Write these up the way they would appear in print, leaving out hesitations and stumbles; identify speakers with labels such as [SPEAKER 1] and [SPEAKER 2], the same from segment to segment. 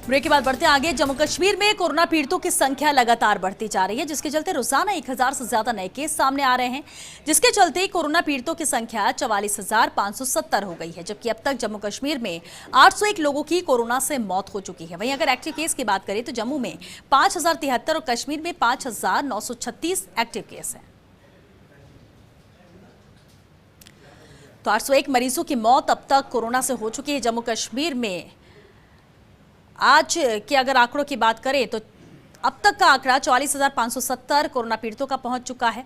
[SPEAKER 1] Break के बाद बढ़ते हैं आगे। जम्मू कश्मीर में कोरोना पीड़ितों की संख्या लगातार बढ़ती जा रही है, जिसके चलते रोजाना 1000 से ज्यादा नए केस सामने आ रहे हैं, जिसके चलते कोरोना पीड़ितों की संख्या 44,570 हो गई है। जबकि अब तक जम्मू कश्मीर में 801 लोगों की कोरोना से मौत हो चुकी है। वहीं अगर एक्टिव केस की बात करें तो जम्मू में 5073 और कश्मीर में 5936 एक्टिव केस है। तो 801 मरीजों की मौत अब तक कोरोना से हो चुकी है जम्मू कश्मीर में। आज के अगर आंकड़ों की बात करें तो अब तक का आंकड़ा 44,570 कोरोना पीड़ितों का पहुंच चुका है।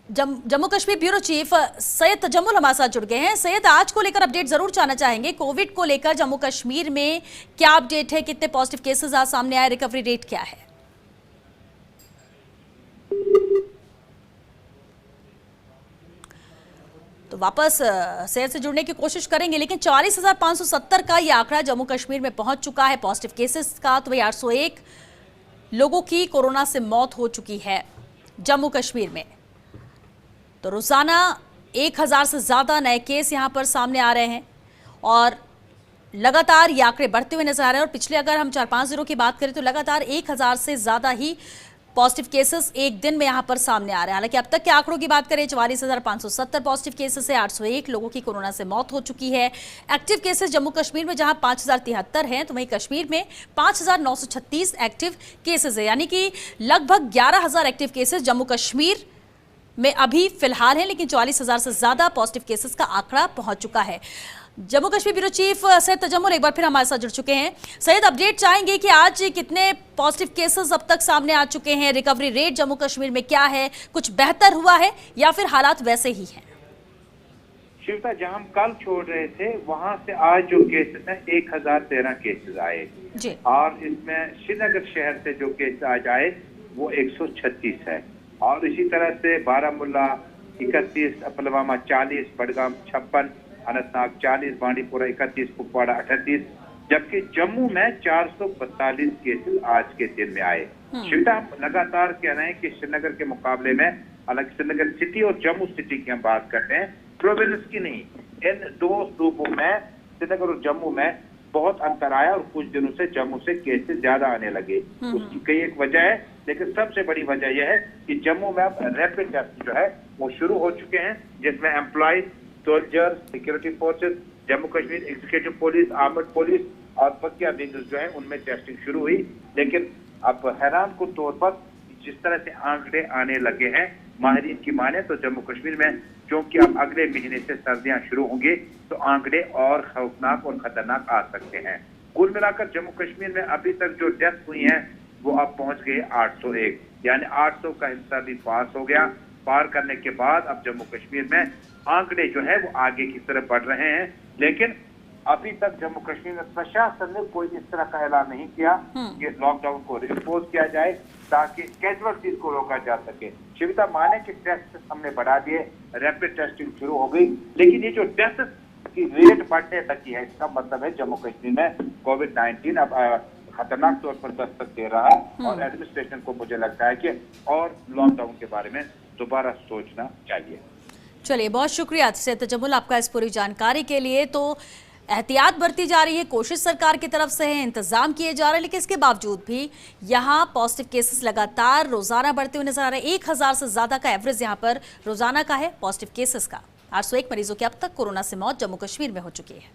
[SPEAKER 1] जम्मू कश्मीर ब्यूरो चीफ सैयद तजम्मुल हमारे साथ जुड़ गए हैं। सैयद, आज को लेकर अपडेट जरूर जानना चाहेंगे। कोविड को लेकर जम्मू कश्मीर में क्या अपडेट है, कितने पॉजिटिव केसेस आज सामने आए, रिकवरी रेट क्या है? तो वापस सैयद से जुड़ने की कोशिश करेंगे, लेकिन 44,570 का ये आंकड़ा जम्मू कश्मीर में पहुंच चुका है पॉजिटिव केसेस का। तो वही 801 लोगों की कोरोना से मौत हो चुकी है जम्मू कश्मीर में। तो रोजाना 1000 से ज्यादा नए केस यहां पर सामने आ रहे हैं और लगातार ये आंकड़े बढ़ते हुए नजर आ रहे हैं। और पिछले अगर हम 4-5 दिनों की बात करें तो लगातार 1000 से ज्यादा ही पॉजिटिव केसेस एक दिन में यहां पर सामने आ रहे हैं। हालांकि अब तक के आंकड़ों की बात करें 44,570 पॉजिटिव केसेस है, 801 लोगों की कोरोना से मौत हो चुकी है। एक्टिव केसेस जम्मू कश्मीर में जहां 5073 हैं, तो वहीं कश्मीर में 5936 एक्टिव केसेस है। यानी कि लगभग 11,000 एक्टिव केसेस जम्मू कश्मीर में अभी फिलहाल है, लेकिन 44,000 से ज्यादा पॉजिटिव केसेस का आंकड़ा पहुंच चुका है। जम्मू कश्मीर ब्यूरो चीफ सैयद तजम्मुल एक बार फिर हमारे साथ जुड़ चुके हैं। सैयद, अपडेट चाहेंगे कि आज कितने पॉजिटिव केसेस अब तक सामने आ चुके हैं, रिकवरी रेट जम्मू कश्मीर में क्या है, कुछ बेहतर हुआ है या फिर हालात वैसे ही हैं?
[SPEAKER 2] शिवता, जहां हम कल छोड़ रहे थे वहां से आज जो केसेस हैं 1013 केसेस आए जी। और इसमें श्रीनगर शहर से जो केस आज आए वो 136 है। और इसी तरह से बारामूला 31, पुलवामा 40, बडगाम 56, अनंतनाग 40, बांडीपुरा 31, कुपवाड़ा 38, जबकि जम्मू में 442 केसेस आज के दिन में आए। शिवता, हम लगातार कह रहे हैं कि श्रीनगर के मुकाबले में, अलग श्रीनगर सिटी और जम्मू सिटी की हम बात करते हैं, प्रोविंस की नहीं, इन दो सूबों में श्रीनगर और जम्मू में बहुत अंतर आया और कुछ दिनों से जम्मू से केसेस ज्यादा आने लगे। उसकी कई एक वजह है, लेकिन सबसे बड़ी वजह यह है कि जम्मू में अब रैपिड टेस्ट जो है वो शुरू हो चुके हैं, जिसमें employ, soldier, security forces, Jammu Kashmir executive police, armed police और बकिया विंग्स जो है उनमें टेस्टिंग शुरू हुई। लेकिन अब हैरान कुन तौर पर जिस तरह से आंकड़े आने लगे हैं, माहिरीन की माने तो जम्मू कश्मीर में क्योंकि अब अगले महीने से सर्दियां शुरू होंगी तो आंकड़े और खौफनाक और खतरनाक आ सकते हैं। कुल मिलाकर जम्मू कश्मीर में अभी तक जो डेथ हुई हैं वो अब पहुंच गए 801, यानी 800 का हिस्सा भी पास हो गया। पार करने के बाद अब जम्मू कश्मीर में आंकड़े जो है वो आगे की तरफ बढ़ रहे हैं। लेकिन अभी तक जम्मू कश्मीर में प्रशासन ने कोई इस तरह का ऐलान नहीं किया कि लॉकडाउन को रिपोज किया जाए ताकि कैजुअलिटीज को रोका जा सके। शिविता, माने कि टेस्ट हमने बढ़ा दिए, रैपिड टेस्टिंग शुरू हो गई, लेकिन ये जो टेस्ट की रेट बढ़ने लगी है, इसका मतलब है जम्मू कश्मीर में कोविड-19 अब खतरनाक तौर पर दस्तक दे रहा है। और एडमिनिस्ट्रेशन को मुझे लगता है कि और लॉकडाउन के बारे में दोबारा सोचना चाहिए।
[SPEAKER 1] चलिए, बहुत शुक्रिया सैयद तजम्मुल आपका इस पूरी जानकारी के लिए। तो एहतियात बरती जा रही है, कोशिश सरकार की तरफ से है, इंतजाम किए जा रहे हैं, लेकिन इसके बावजूद भी यहाँ पॉजिटिव केसेस लगातार रोजाना बढ़ते हुए नजर आ रहे हैं। 1000 से ज्यादा का एवरेज यहाँ पर रोजाना का है पॉजिटिव केसेस का। 801 मरीजों की अब तक कोरोना से मौत जम्मू कश्मीर में हो चुकी है।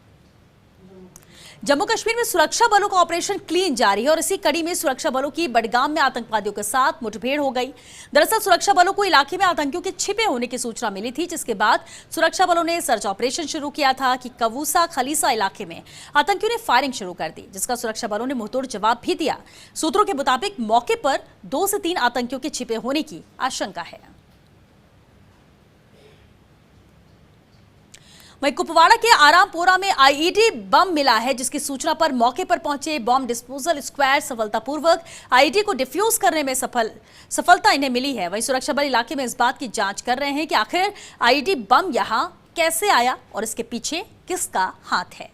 [SPEAKER 1] जम्मू कश्मीर में सुरक्षा बलों का ऑपरेशन क्लीन जारी है और इसी कड़ी में सुरक्षा बलों की बडगाम में आतंकवादियों के साथ मुठभेड़ हो गई। दरअसल सुरक्षा बलों को इलाके में आतंकियों के छिपे होने की सूचना मिली थी, जिसके बाद सुरक्षा बलों ने सर्च ऑपरेशन शुरू किया था कि कवूसा खलीसा इलाके में आतंकियों ने फायरिंग शुरू कर दी, जिसका सुरक्षा बलों ने मुंहतोड़ जवाब भी दिया। सूत्रों के मुताबिक मौके पर 2 से 3 आतंकियों के छिपे होने की आशंका है। वहीं कुपवाड़ा के आरामपोरा में आईईडी बम मिला है, जिसकी सूचना पर मौके पर पहुंचे बम डिस्पोजल स्क्वाड सफलतापूर्वक आईईडी को डिफ्यूज करने में सफलता इन्हें मिली है। वहीं सुरक्षा बल इलाके में इस बात की जांच कर रहे हैं कि आखिर आईईडी बम यहां कैसे आया और इसके पीछे किसका हाथ है।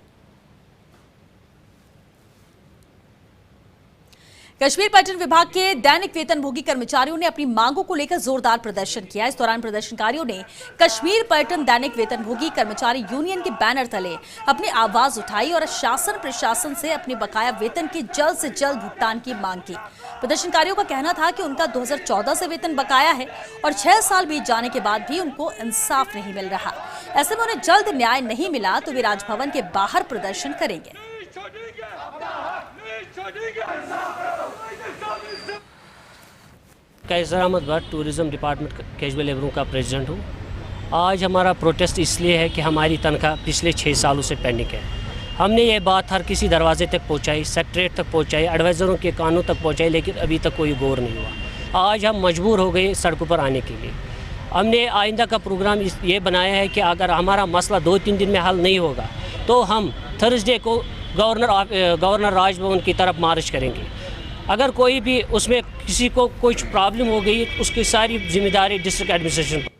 [SPEAKER 1] कश्मीर पर्यटन विभाग के दैनिक वेतनभोगी कर्मचारियों ने अपनी मांगों को लेकर जोरदार प्रदर्शन किया। इस दौरान प्रदर्शनकारियों ने कश्मीर पर्यटन दैनिक वेतनभोगी कर्मचारी यूनियन के बैनर तले अपनी आवाज उठाई और शासन प्रशासन से अपने बकाया वेतन के जल्द से जल्द भुगतान की मांग की। प्रदर्शनकारियों का कहना था कि उनका 2014 से वेतन बकाया है और 6 साल बीत जाने के बाद भी उनको इंसाफ नहीं मिल रहा। ऐसे में उन्हें जल्द न्याय नहीं मिला तो वे राजभवन के बाहर प्रदर्शन करेंगे।
[SPEAKER 3] Qaiser Ahmad Bhat, tourism department casual लेबरों का प्रेसिडेंट हूँ। आज हमारा प्रोटेस्ट इसलिए है कि हमारी तनख्वाह पिछले 6 सालों से पेंडिंग है। हमने ये बात हर किसी दरवाजे तक पहुँचाई, सेक्रेटरीट तक पहुँचाई, एडवाइज़रों के कानों तक पहुँचाई, लेकिन अभी तक कोई गौर नहीं हुआ। आज हम मजबूर हो गए सड़कों पर आने के लिए। हमने आइंदा का प्रोग्राम ये बनाया है कि अगर हमारा मसला 2-3 दिन में हल नहीं होगा तो हम थर्सडे को गवर्नर राजभवन की तरफ मार्च करेंगे। अगर कोई भी उसमें किसी को कुछ प्रॉब्लम हो गई उसकी सारी जिम्मेदारी डिस्ट्रिक्ट एडमिनिस्ट्रेशन पर।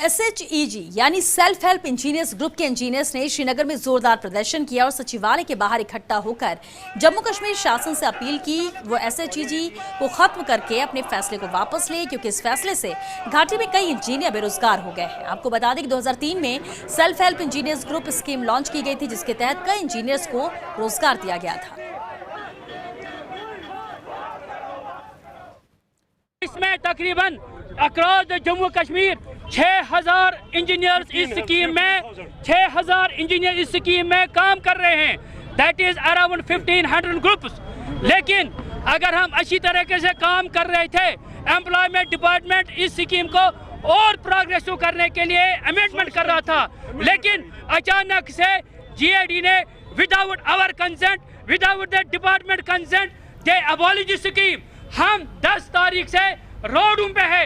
[SPEAKER 1] SHEG यानी सेल्फ हेल्प इंजीनियर्स ग्रुप के इंजीनियर्स ने श्रीनगर में जोरदार प्रदर्शन किया और सचिवालय के बाहर इकट्ठा होकर जम्मू कश्मीर शासन से अपील की वो SHEG को खत्म करके अपने फैसले को वापस ले, क्योंकि इस फैसले से घाटी में कई इंजीनियर बेरोजगार हो गए हैं। आपको बता दें कि 2003 में self help engineers group scheme launch की गई थी, जिसके तहत कई इंजीनियर्स को रोजगार दिया गया था।
[SPEAKER 4] इसमें तकरीबन अक्रॉस जम्मू कश्मीर 6000 इंजीनियर्स इस स्कीम में काम कर रहे हैं। That is around 1500 groups. लेकिन अगर हम अच्छी तरीके से काम कर रहे थे, एम्प्लॉयमेंट डिपार्टमेंट इस स्कीम को और प्रोग्रेसिव करने के लिए अमेंडमेंट कर रहा था, लेकिन अचानक से GAD ने without our consent, without the department consent, they abolish scheme. हम 10 तारीख से रोड पे है।